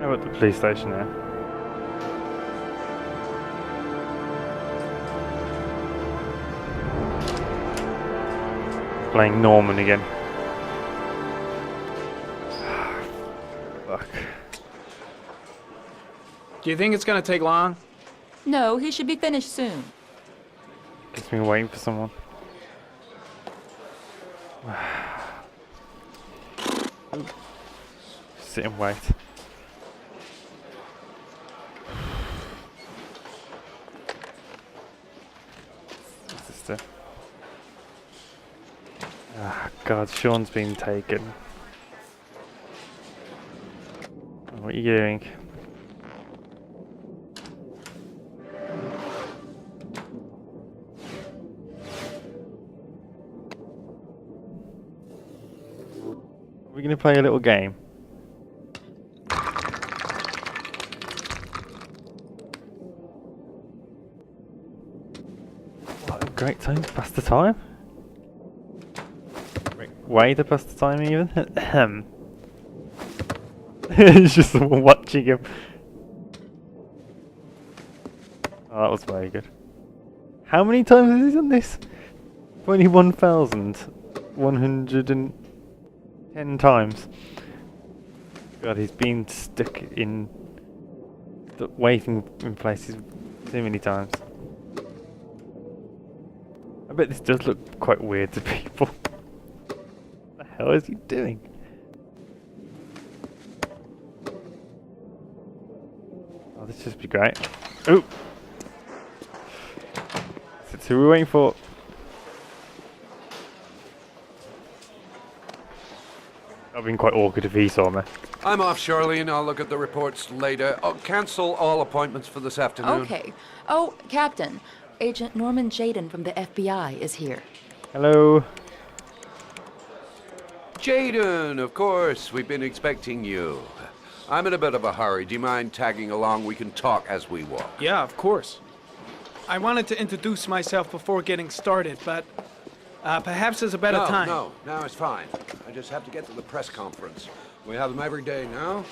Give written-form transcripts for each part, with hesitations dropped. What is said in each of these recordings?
Oh, at the police station there. Playing Norman again. Fuck. Do you think it's gonna take long? No, he should be finished soon. Guess we're waiting for someone. Sit and wait. What's this do? Ah, God, Sean's been taken. What are you doing? We're going to play a little game. What a great time to pass the time. Way to pass the time even. It's just someone watching him. Oh, that was very good. How many times has he done this? 21,110 times. God, he's been stuck in the waiting in places too many times. I bet this does look quite weird to people. What the hell is he doing? Oh, this should be great. Oh! That's who we're waiting for. That'd been quite awkward if he saw me. I'm off, Charlene. I'll look at the reports later. Oh, cancel all appointments for this afternoon. Okay. Oh, Captain. Agent Norman Jaden from the FBI is here. Hello. Jaden, of course. We've been expecting you. I'm in a bit of a hurry. Do you mind tagging along? We can talk as we walk. Yeah, of course. I wanted to introduce myself before getting started, but perhaps there's a better time. No, it's fine. I just have to get to the press conference. We have them every day now.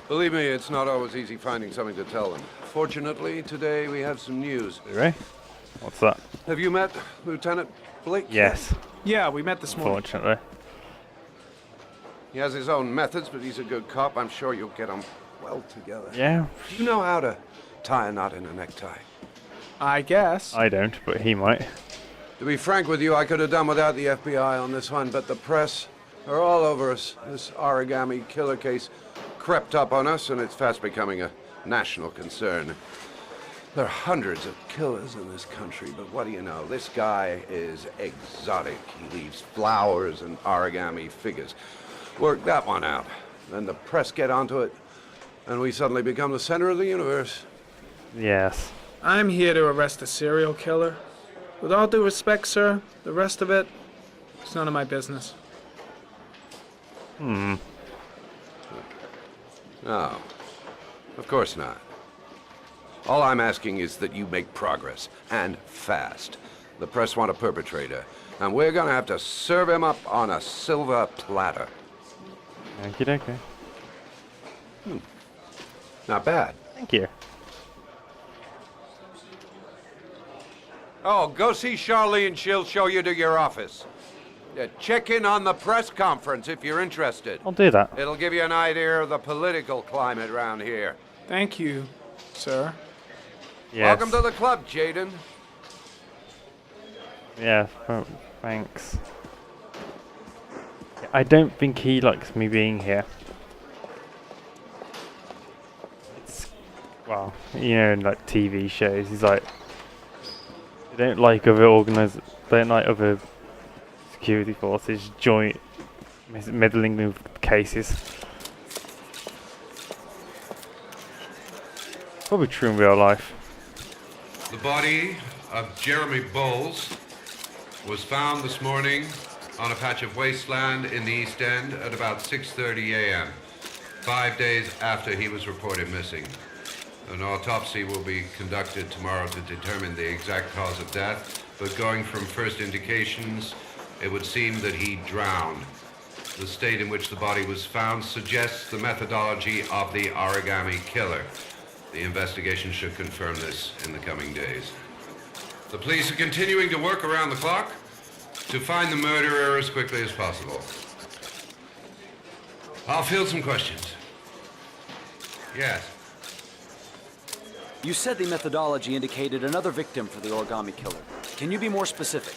Believe me, it's not always easy finding something to tell them. Fortunately, today we have some news. Ray? What's that? Have you met Lieutenant Blake? Yes. Yeah, we met this morning. Fortunately. He has his own methods, but he's a good cop. I'm sure you'll get them well together. Yeah. Do you know how to tie a knot in a necktie? I guess. I don't, but he might. To be frank with you, I could have done without the FBI on this one, but the press are all over us. This origami killer case crept up on us, and it's fast becoming a national concern. There are hundreds of killers in this country, but what do you know? This guy is exotic. He leaves flowers and origami figures. Work that one out. Then the press get onto it, and we suddenly become the center of the universe. Yes. I'm here to arrest a serial killer. With all due respect, sir, the rest of it, it's none of my business. No, of course not. All I'm asking is that you make progress, and fast. The press want a perpetrator, and we're gonna have to serve him up on a silver platter. Okie dokie. Not bad. Thank you. Oh, go see Charlene. She'll show you to your office. Check in on the press conference if you're interested. I'll do that. It'll give you an idea of the political climate around here. Thank you, sir. Yes. Welcome to the club, Jaden. Yeah, thanks. I don't think he likes me being here. It's, well, you know, in like TV shows, he's like, they don't like other security forces meddling with cases. Probably true in real life. The body of Jeremy Bowles was found this morning on a patch of wasteland in the East End at about 6:30 a.m., 5 days after he was reported missing. An autopsy will be conducted tomorrow to determine the exact cause of death, but going from first indications, it would seem that he drowned. The state in which the body was found suggests the methodology of the origami killer. The investigation should confirm this in the coming days. The police are continuing to work around the clock to find the murderer as quickly as possible. I'll field some questions. Yes. You said the methodology indicated another victim for the origami killer. Can you be more specific?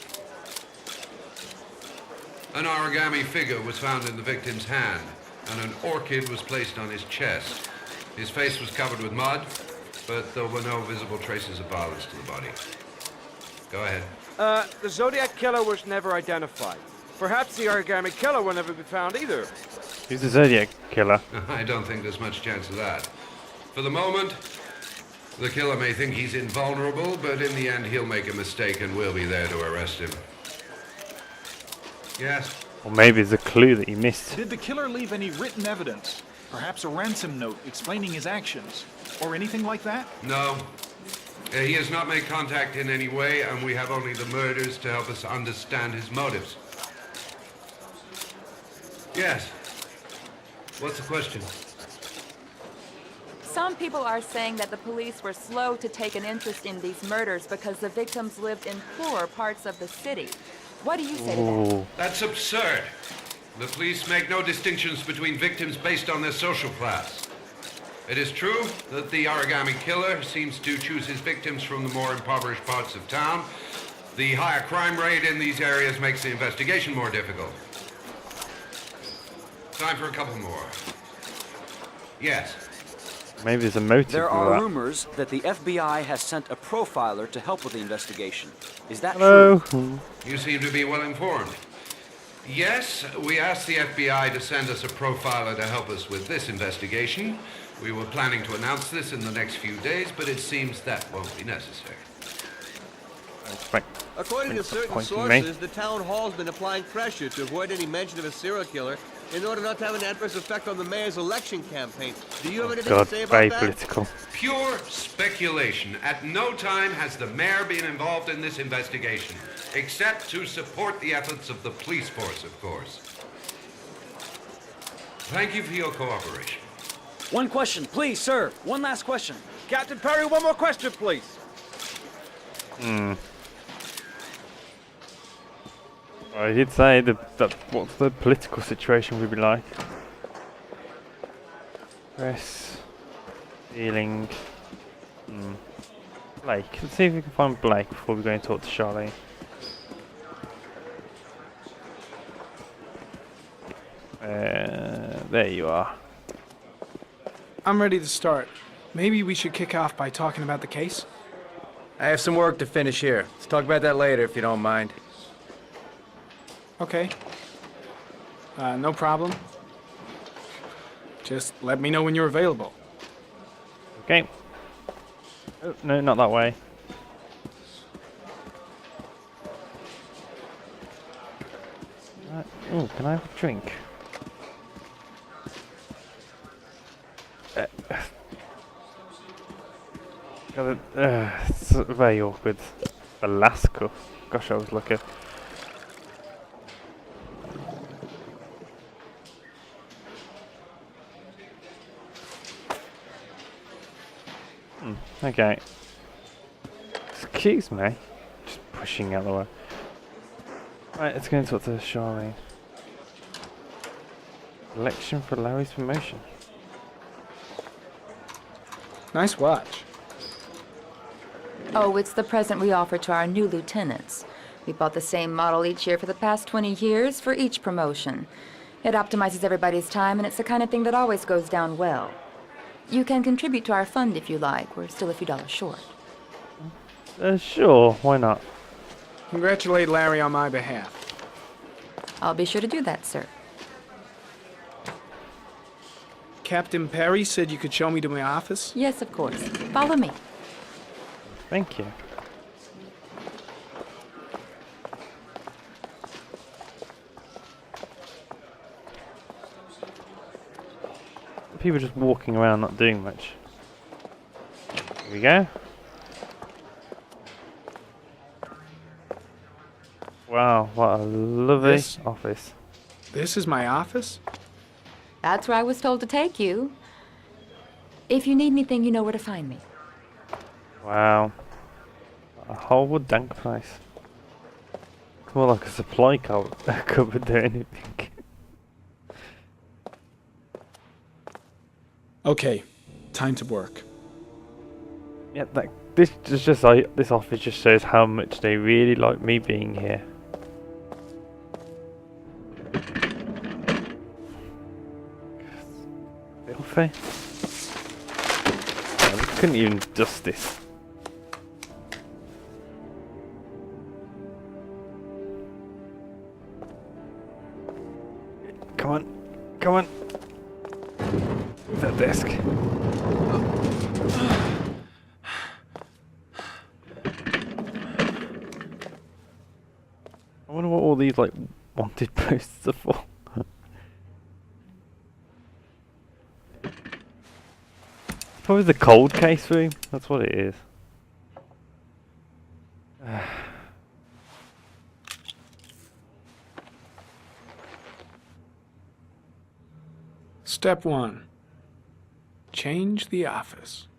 An origami figure was found in the victim's hand, and an orchid was placed on his chest. His face was covered with mud, but there were no visible traces of violence to the body. Go ahead. The Zodiac killer was never identified. Perhaps the origami killer will never be found either. Who's the Zodiac killer? I don't think there's much chance of that. For the moment, the killer may think he's invulnerable, but in the end he'll make a mistake and we'll be there to arrest him. Yes? Or maybe it's a clue that you missed. Did the killer leave any written evidence? Perhaps a ransom note explaining his actions? Or anything like that? No. He has not made contact in any way, and we have only the murders to help us understand his motives. Yes. What's the question? Some people are saying that the police were slow to take an interest in these murders because the victims lived in poorer parts of the city. What do you say to that? Ooh. That's absurd. The police make no distinctions between victims based on their social class. It is true that the origami killer seems to choose his victims from the more impoverished parts of town. The higher crime rate in these areas makes the investigation more difficult. Time for a couple more. Yes. Maybe there's a motive There for are that. rumors that the FBI has sent a profiler to help with the investigation. Is that Hello. true? You seem to be well informed. Yes, we asked the FBI to send us a profiler to help us with this investigation. We were planning to announce this in the next few days, but it seems that won't be necessary. According to Thanks for certain pointing me. sources, the town hall's been applying pressure to avoid any mention of a serial killer in order not to have an adverse effect on the mayor's election campaign. Do you have anything God, to say very about that? political. Pure speculation. At no time has the mayor been involved in this investigation, except to support the efforts of the police force, of course. Thank you for your cooperation. One question, please, sir. One last question. Captain Perry, one more question, please. I did say that what's the political situation would be like. Press. Feeling. Blake. Let's see if we can find Blake before we go and talk to Charlene. There you are. I'm ready to start. Maybe we should kick off by talking about the case? I have some work to finish here. Let's talk about that later if you don't mind. Okay. No problem. Just let me know when you're available. Okay. Oh, no, not that way. Oh, can I have a drink? It's very awkward. Alaska. Gosh, I was lucky. Okay. Excuse me. Just pushing out the way. Right, let's go and talk to Charlene. Election for Larry's promotion. Nice watch. Oh, it's the present we offer to our new lieutenants. We bought the same model each year for the past 20 years for each promotion. It optimizes everybody's time, and it's the kind of thing that always goes down well. You can contribute to our fund if you like. We're still a few dollars short. Sure, why not? Congratulate Larry on my behalf. I'll be sure to do that, sir. Captain Perry said you could show me to my office? Yes, of course. Follow me. Thank you. People just walking around not doing much. Here we go. Wow, what a lovely This- office. This is my office? That's where I was told to take you. If you need anything, you know where to find me. Wow. A whole dank place. It's more like a supply cupboard than anything. Okay, time to work. Yeah, this office just shows how much they really like me being here. Filthy. Yeah, we couldn't even dust this. Come on, come on. That desk. I wonder what all these like wanted posts are for. Probably the cold case room. That's what it is. Step 1. Change the office.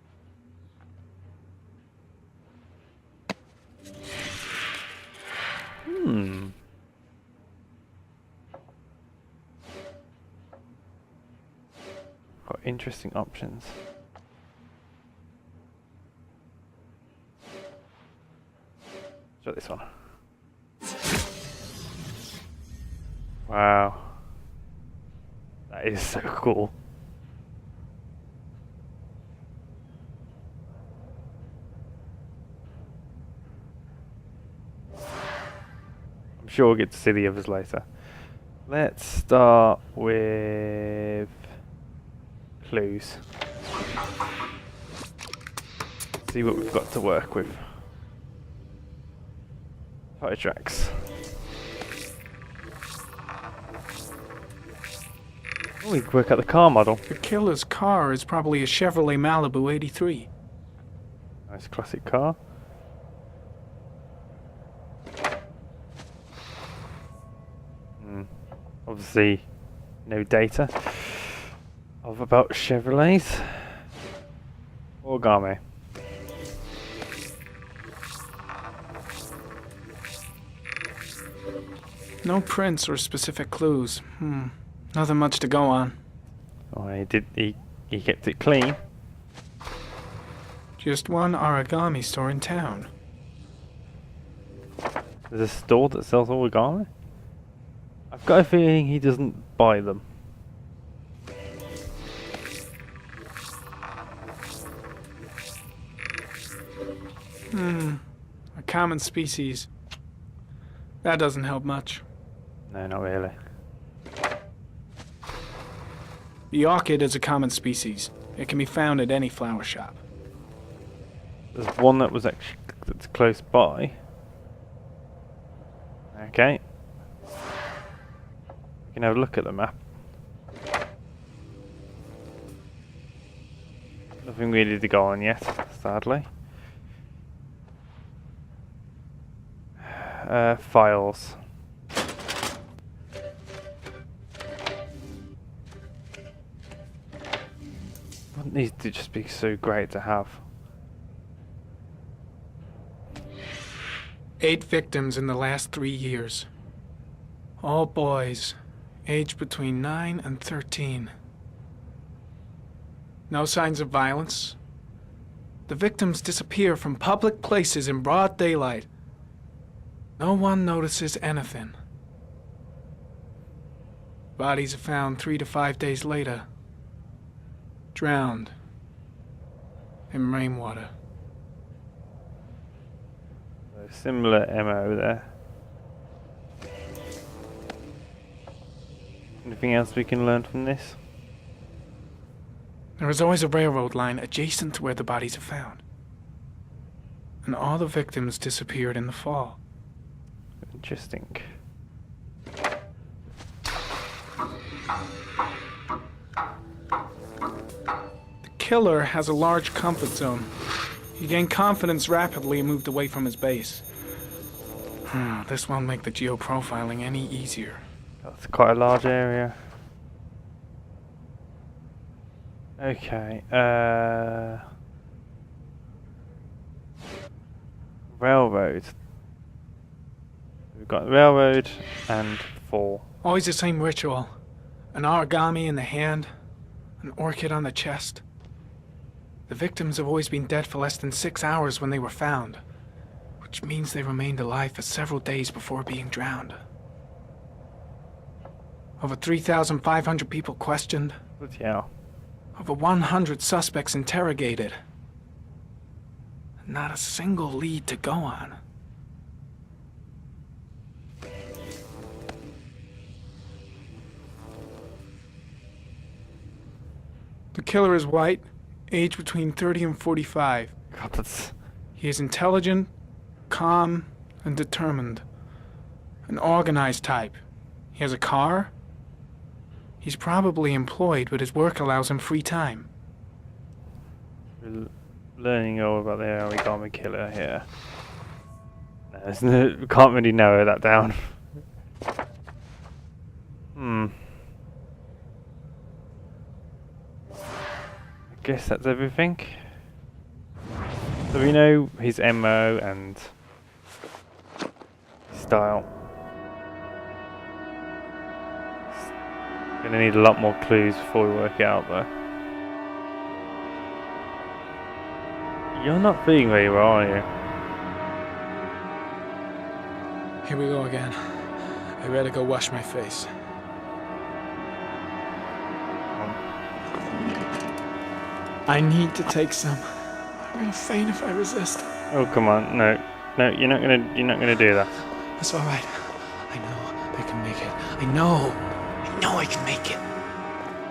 Got interesting options. Try this one. Wow. That is so cool. I'm sure we'll get to see the others later. Let's start with clues. See what we've got to work with. Fire tracks. Oh, we can work out the car model. The killer's car is probably a Chevrolet Malibu 83. Nice classic car. Obviously, no data about Chevrolets. Origami. No prints or specific clues. Nothing much to go on. Oh, he kept it clean. Just one origami store in town. There's a store that sells origami? I've got a feeling he doesn't buy them. A common species. That doesn't help much. No, not really. The orchid is a common species. It can be found at any flower shop. There's one that's close by. Okay. We can have a look at the map. Nothing really to go on yet, sadly. Files. Wouldn't these just be so great to have? 8 victims in the last 3 years. All boys, aged between 9 and 13. No signs of violence. The victims disappear from public places in broad daylight. No one notices anything. Bodies are found 3 to 5 days later. Drowned in rainwater. Similar MO there. Anything else we can learn from this? There is always a railroad line adjacent to where the bodies are found. And all the victims disappeared in the fall. Interesting. The killer has a large comfort zone. He gained confidence rapidly and moved away from his base. This won't make the geoprofiling any easier. That's quite a large area. Okay, railroad. We've got railroad and 4. Always the same ritual. An origami in the hand, an orchid on the chest. The victims have always been dead for less than 6 hours when they were found, which means they remained alive for several days before being drowned. Over 3,500 people questioned. Bloody hell. Over 100 suspects interrogated. Not a single lead to go on. The killer is white, aged between 30 and 45. God, that's... He is intelligent, calm, and determined. An organized type. He has a car. He's probably employed, but his work allows him free time. We're learning all about the origami killer here. No, isn't it? We can't really narrow that down. I guess that's everything. So we know his MO and his style. Gonna need a lot more clues before we work it out though. You're not feeling very well, are you? Here we go again. I better go wash my face. I need to take some. I'm gonna faint if I resist. Oh come on, no, you're not gonna do that. That's all right. I know I can make it. I know I can make it.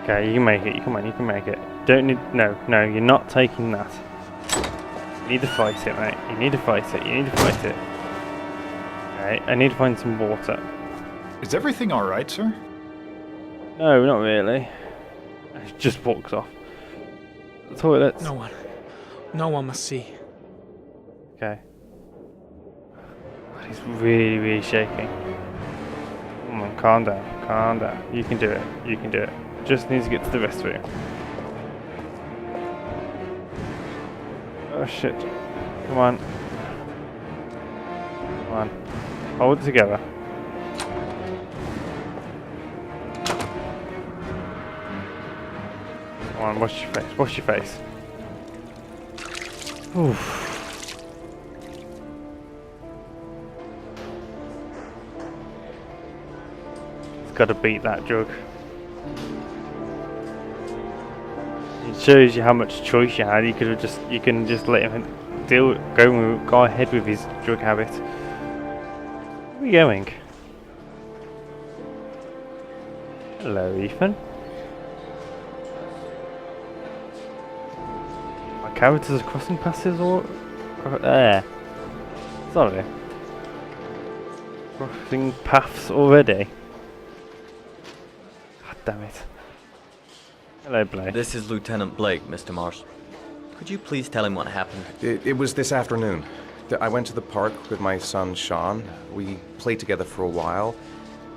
Okay, you can make it. Come on, you can make it. Don't need. No, you're not taking that. You need to fight it, mate. You need to fight it. Okay, I need to find some water. Is everything alright, sir? No, not really. He just walks off. The toilets. No one must see. Okay. He's really shaking. Come on, calm down. You can do it. Just need to get to the restroom. Oh shit. Come on. Hold it together. Come on, wash your face. Oof. Got to beat that drug. It shows you how much choice you had. You can just let him go ahead with his drug habit. Where are we going? Hello, Ethan. My characters are crossing passes or there. Sorry. Crossing paths already. Damn it. Hello, Blake. This is Lieutenant Blake, Mr. Marsh. Could you please tell him what happened? It was this afternoon. I went to the park with my son, Sean. We played together for a while,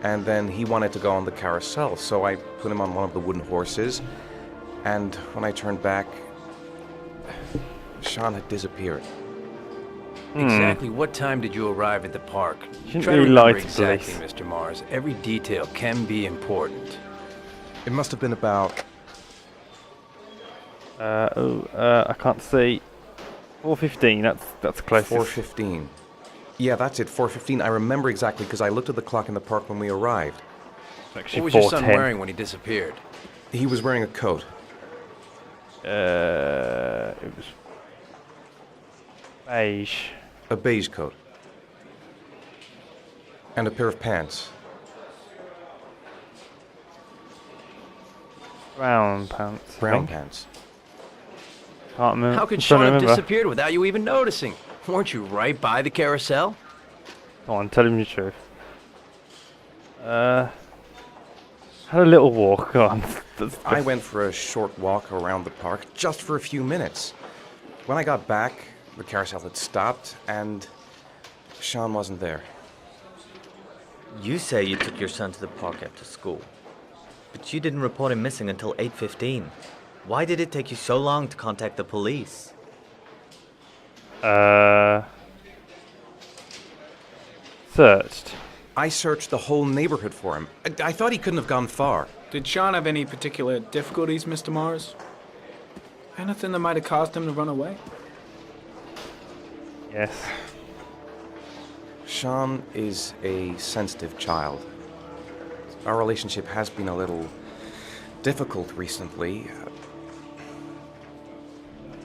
and then he wanted to go on the carousel, so I put him on one of the wooden horses, and when I turned back, Sean had disappeared. Exactly what time did you arrive at the park? Shouldn't Try to really lie remember to exactly, police. Mr. Mars. Every detail can be important. It must have been about... I can't see. 4:15. That's closest. 4:15. Yeah, that's it, 4:15. I remember exactly because I looked at the clock in the park when we arrived. Actually, What was your son 4:10. wearing when he disappeared? He was wearing a coat. It was beige. A beige coat. And a pair of pants. Brown pants. Brown pants. Can't remember. How could Sean have disappeared without you even noticing? Weren't you right by the carousel? Come on, tell him the truth. Had a little walk. Go on. I went for a short walk around the park, just for a few minutes. When I got back, the carousel had stopped, and Sean wasn't there. You say you took your son to the park after school, but you didn't report him missing until 8:15. Why did it take you so long to contact the police? Searched. I searched the whole neighborhood for him. I thought he couldn't have gone far. Did Sean have any particular difficulties, Mr. Mars? Anything that might have caused him to run away? Yes. Sean is a sensitive child. Our relationship has been a little difficult recently.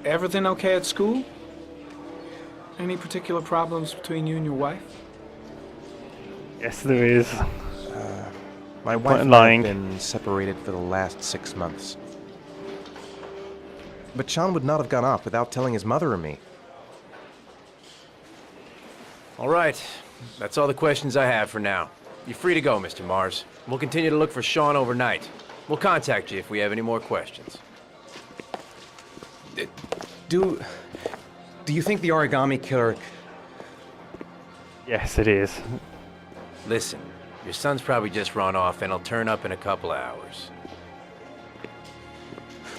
Everything okay at school? Any particular problems between you and your wife? Yes, there is. My wife and I have been separated for the last 6 months. But Sean would not have gone off without telling his mother or me. All right. That's all the questions I have for now. You're free to go, Mr. Mars. We'll continue to look for Sean overnight. We'll contact you if we have any more questions. Do you think the origami killer... Yes, it is. Listen, your son's probably just run off and he'll turn up in a couple of hours.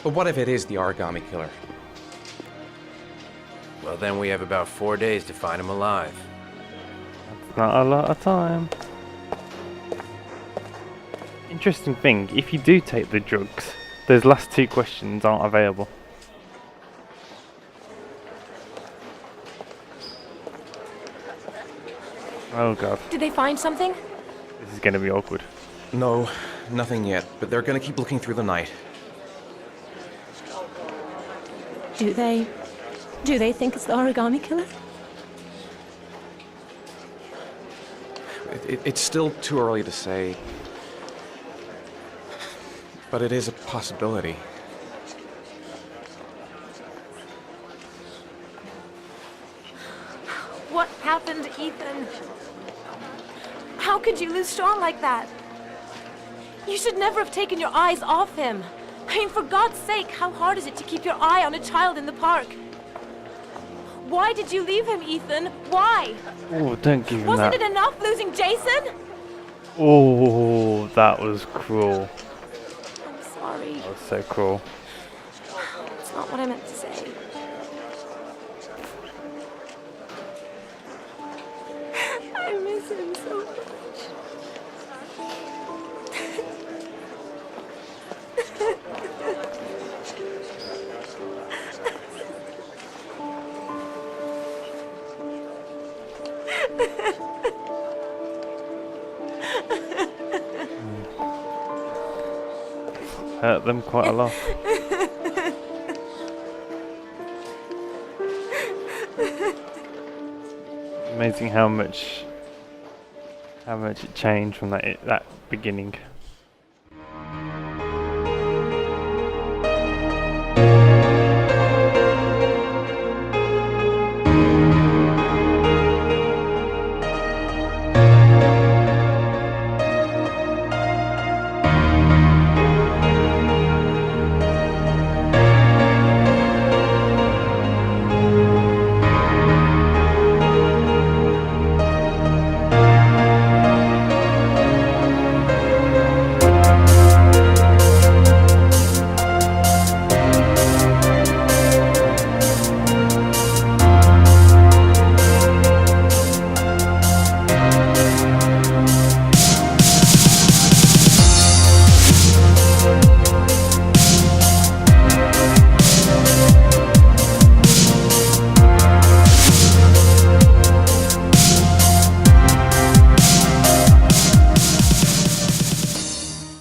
But what if it is the origami killer? Well, then we have about 4 days to find him alive. That's not a lot of time. Interesting thing, if you do take the drugs, those last 2 questions aren't available. Oh god. Did they find something? This is gonna be awkward. No, nothing yet, but they're gonna keep looking through the night. Do they think it's the origami killer? It's still too early to say, but it is a possibility. What happened, Ethan? How could you lose Sean like that? You should never have taken your eyes off him. I mean, for God's sake, how hard is it to keep your eye on a child in the park? Why did you leave him, Ethan? Why? Oh, don't give him Wasn't that. it enough losing Jason? Oh, that was cruel. I'm sorry. That was so cruel. It's not what I meant to say. I miss him so much. Hurt them quite a lot. Amazing how much it changed from that beginning.